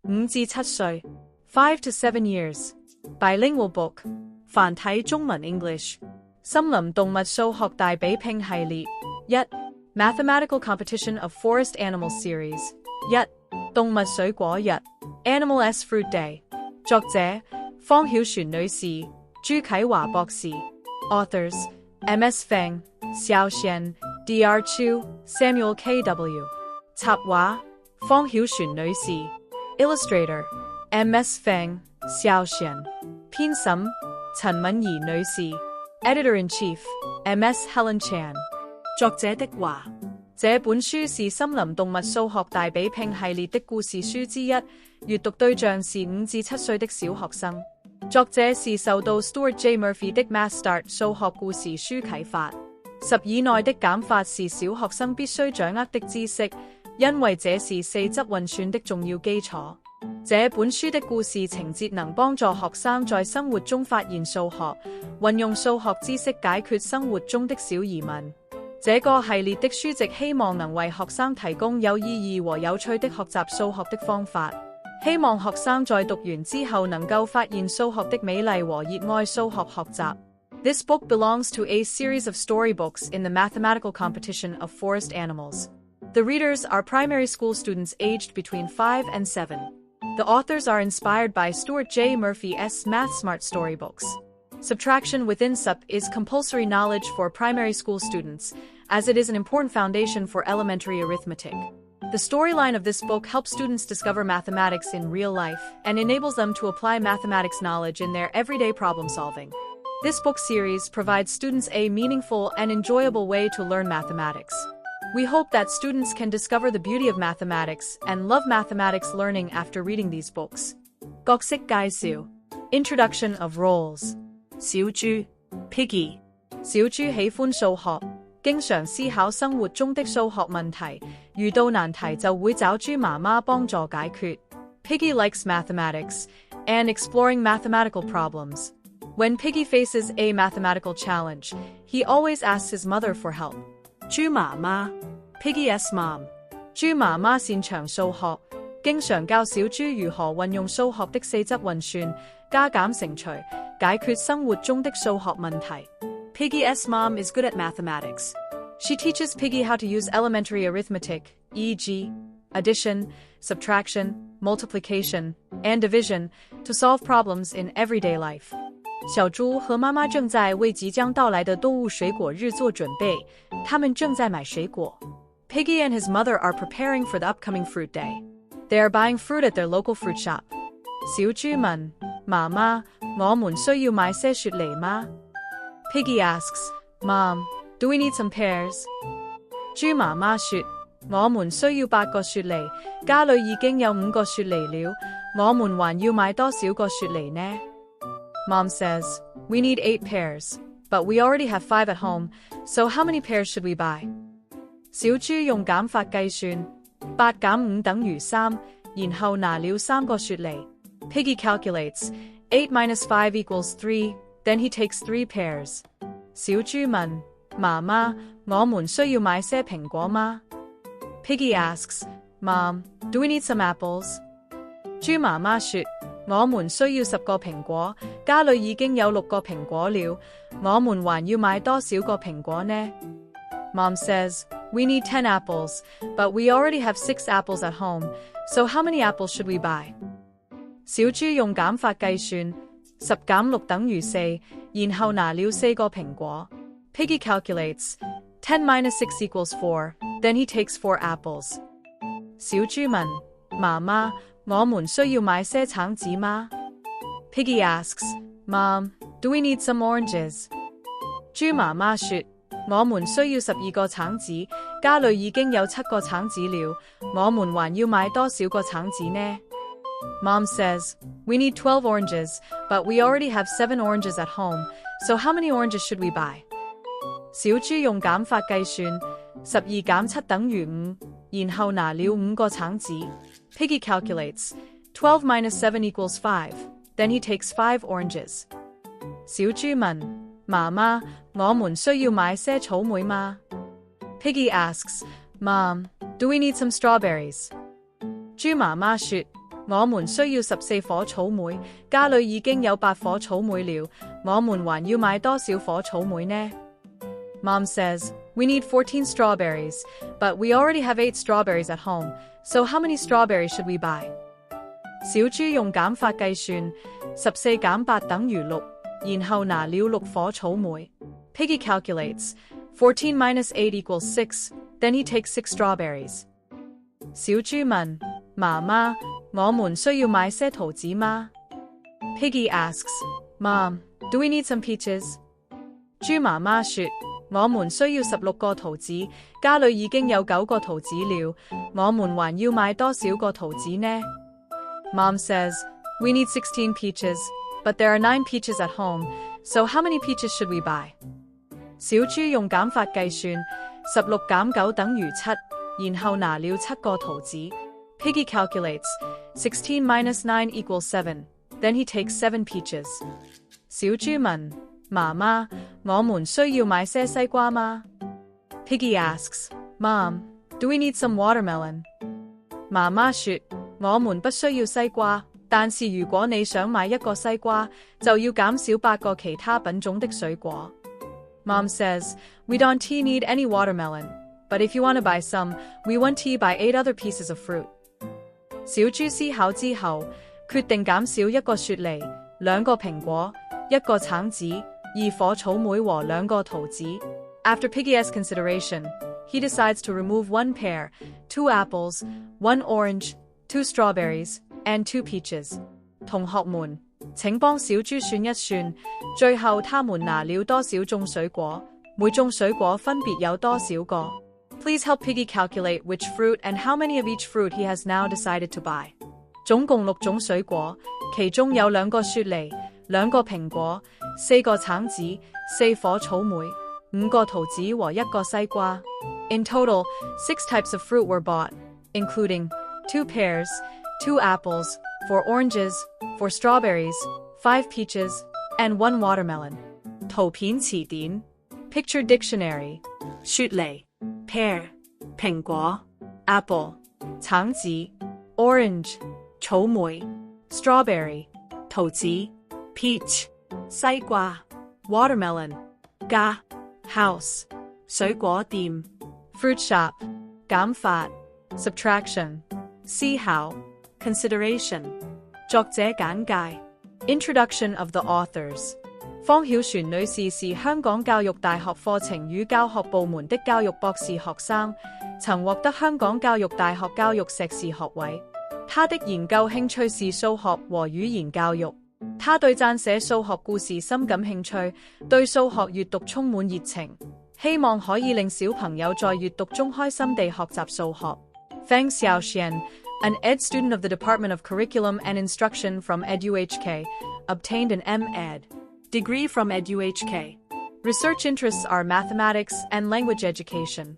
5至7歲 5 to 7 years. Bilingual book. 繁體中文 English. 森林動物數學大比拼系列 1. Mathematical Competition of Forest Animals Series 1. 動物水果日 Animal S Fruit Day. 作者方曉璇女士、朱啟華博士 Authors M.S. Feng, Xiao Xian, D.R. Chu, Samuel K.W. 插畫方曉璇女士 Illustrator M.S. Feng, Xiao Xian. 編審陳敏儀女士 Editor-in-Chief M.S. Helen Chan. 作者的話，這本書是森林動物數學大比拼系列的故事書之一，閱讀對象是5至7歲的小學生。作者是受到 Stuart J. Murphy 的 Math Start 數學故事書啟發。10以內的減法是小學生必須掌握的知識，因為這是四則運算的重要基礎。這本書的故事情節能幫助學生在生活中發現數學，運用數學知識解決生活中的小疑問。這個系列的書籍希望能為學生提供有意義和有趣的學習數學的方法，希望學生在讀完之後能夠發現數學的美麗和熱愛數學學習。This book belongs to a series of storybooks in the mathematical competition of forest animals. The readers are primary school students aged between 5 and 7. The authors are inspired by Stuart J. Murphy's Math Smart storybooks. Subtraction within SUP is compulsory knowledge for primary school students, as it is an important foundation for elementary arithmetic. The storyline of this book helps students discover mathematics in real life and enables them to apply mathematics knowledge in their everyday problem solving. This book series provides students a meaningful and enjoyable way to learn mathematics. We hope that students can discover the beauty of mathematics and love mathematics learning after reading these books. 角色介紹 Introduction of roles. 小豬 Piggy. 小豬喜歡數學，經常思考生活中的數學問題，遇到難題就會找豬媽媽幫助解決。Piggy likes mathematics and exploring mathematical problems. When Piggy faces a mathematical challenge, he always asks his mother for help. 豬媽媽 Piggy's mom. 豬媽媽擅長數學，經常教小豬如何運用數學的四則運算、加減乘除，解決生活中的數學問題。Piggy's mom is good at mathematics. She teaches Piggy how to use elementary arithmetic, e.g., addition, subtraction, multiplication, and division, to solve problems in everyday life. 小猪和妈妈正在为即将到来的动物水果日做準備，他們正在買水果。Piggy and his mother are preparing for the upcoming fruit day. They are buying fruit at their local fruit shop. 小豬問媽媽：我們需要買些雪梨嗎？ Piggy asks, Mom, do we need some pears? 豬媽媽說：我們需要8個雪梨，家裏已經有5個雪梨了，我們還要買多少個雪梨呢？ Mom says, we need 8 pears, but we already have 5 at home, so how many pears should we buy? 小豬用減法計算，8減5等於3，然後拿了3個雪梨。Piggy calculates, 8 minus 5 equals 3, then he takes 3 pears. 小豬問媽媽：我們需要買些蘋果嗎？ Piggy asks, Mom, do we need some apples? 豬媽媽說：我們需要10個蘋果，家裏已經有6個蘋果了，我們還要買多少個蘋果呢？ Mom says, we need 10 apples, but we already have 6 apples at home, so how many apples should we buy? 小豬用減法計算，10減6等於4，然後拿了4個蘋果。Piggy calculates, 10 minus 6 equals 4, then he takes 4 apples. 小豬問媽媽：我們需要買些橙子嗎？ Piggy asks, Mom, do we need some oranges? 豬媽媽說：我們需要12個橙子，家裏已經有7個橙子了，我們還要買多少個橙子呢？ Mom says, we need 12 oranges, but we already have 7 oranges at home, so how many oranges should we buy? 小豬用減法計算，12減7等於5，然後拿了5個橙子。Piggy calculates, 12 minus 7 equals 5, then he takes 5 oranges. 小豬問媽媽：我們需要買些草莓嗎？ Piggy asks, Mom, do we need some strawberries? 豬媽媽說：我們需要14顆草莓，家裏已經有8顆草莓了，我們還要買多少顆草莓呢？ Mom says, we need 14 strawberries, but we already have 8 strawberries at home, so how many strawberries should we buy? 小豬用減法計算，14減8等於6，然後拿了6顆草莓。Piggy calculates, 14 minus 8 equals 6, then he takes 6 strawberries. 小豬問，媽媽，我們需要買些桃子嗎？ Piggy asks, Mom, do we need some peaches? 豬媽媽說，我們需要16個桃子，家裏已經有9個桃子了，我們還要買多少個桃子呢？ Mom says, we need 16 peaches, but there are 9 peaches at home, so how many peaches should we buy? 小豬用減法計算，16減9等於7，然後拿了7個桃子。Piggy calculates, 16 minus 9 equals 7, then he takes 7 peaches. 小豬問，媽媽，我們需要買些西瓜嗎？ Piggy asks, Mom, do we need some watermelon? 媽媽說，我們不需要西瓜，但是如果你想買一個西瓜，就要減少8個其他品種的水果。Mom says, we don't need any watermelon, but if you want to buy some, we want to buy 8 other pieces of fruit. 小豬思考之後，決定減少1個雪梨、2個蘋果、1個橙子、2顆草莓和2個桃子。After Piggy's consideration, he decides to remove 1 pear, 2 apples, 1 orange, 2 strawberries, and 2 peaches. 同學們，請幫小豬算一算，最後他們拿了多少種水果，每種水果分別有多少個。Please help Piggy calculate which fruit and how many of each fruit he has now decided to buy. 總共6種水果，其中有2個雪梨、2個蘋果、4個橙子、4顆草莓、5個桃子和1個西瓜。In total, 6 types of fruit were bought, including 2 pears, 2 apples, 4 oranges, 4 strawberries, 5 peaches, and 1 watermelon. 圖片詞典 Picture Dictionary 雪梨 pear 蘋果 apple 橙子 orange 草莓 strawberry 桃子 peach 西瓜 watermelon 家 house 水果店 fruit shop 減法 subtraction 思考 consideration 作者簡介 Introduction of the authors 方曉璇女士是香港教育大學課程與教學部門的教育博士學生，曾獲得香港教育大學教育碩士學位。她的研究興趣是數學和語言教育。她對撰寫數學故事深感興趣，對數學閱讀充滿熱情，希望可以令小朋友在閱讀中開心地學習數學。Feng Xiaoxian, an ed student of the Department of Curriculum and Instruction from EduHK, obtained an M.Ed. degree from EduHK. Research interests are mathematics and language education.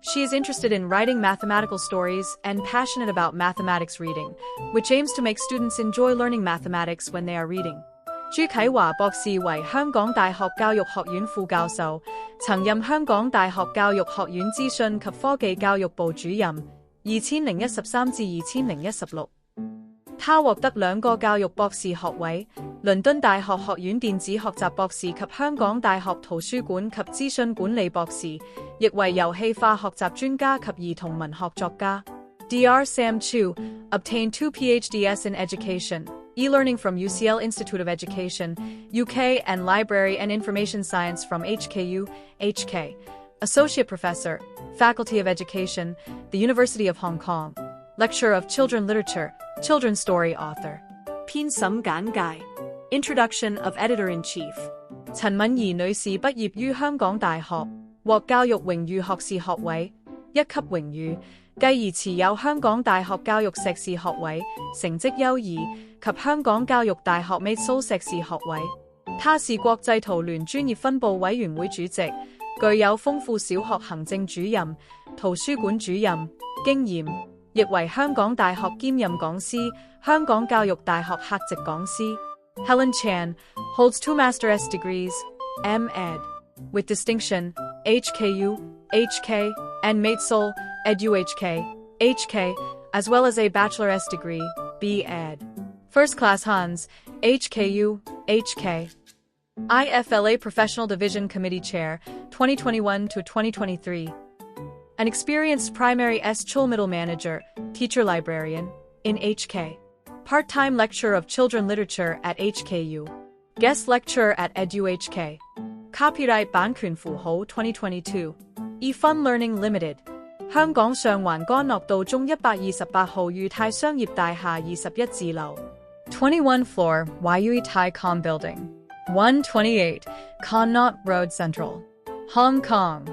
She is interested in writing mathematical stories and passionate about mathematics reading, which aims to make students enjoy learning mathematics when they are reading. 朱啟華博士為香港大學教育學院副教授，曾任香港大學教育學院資訊及科技教育部主任，2013至2016。他獲得2個教育博士學位，倫敦大學學院電子學習博士及香港大學圖書館及資訊管理博士，亦為遊戲化學習專家及兒童文學作家。Dr. Sam Chu obtained 2 PhDs in education, e-learning from UCL Institute of Education, UK, and Library and Information Science from HKU, HK. Associate Professor, Faculty of Education, the University of Hong Kong. Lecturer of Children Literature, Children's Story Author. 編審簡介 Introduction of Editor-in-Chief 陳敏儀女士畢業於香港大學，獲教育榮譽學士學位1級榮譽，繼而持有香港大學教育碩士學位，成績優異及香港教育大學 MSO 碩士學位。她是國際圖聯專業分部委員會主席，具有豐富小學行政主任、圖書館主任經驗。亦為香港大學兼任講師、香港教育大學客席講師。Helen Chan holds 2 Master's degrees, M.Ed. with distinction, HKU, HK, and MSO, EduHK, HK, as well as a Bachelor's degree, B. Ed. First Class Hans, HKU, HK. IFLA Professional Division Committee Chair, 2021 to 2023. An experienced primary school middle manager, teacher librarian, in HK. Part-time lecturer of children literature at HKU. Guest lecturer at EduHK. Copyright 版權符號 2022. eFun Learning Limited. 香港上環干諾道中128號裕泰商業大廈21字樓 21 floor, Yui Tai Com Building. 128, Connaught Road Central. Hong Kong.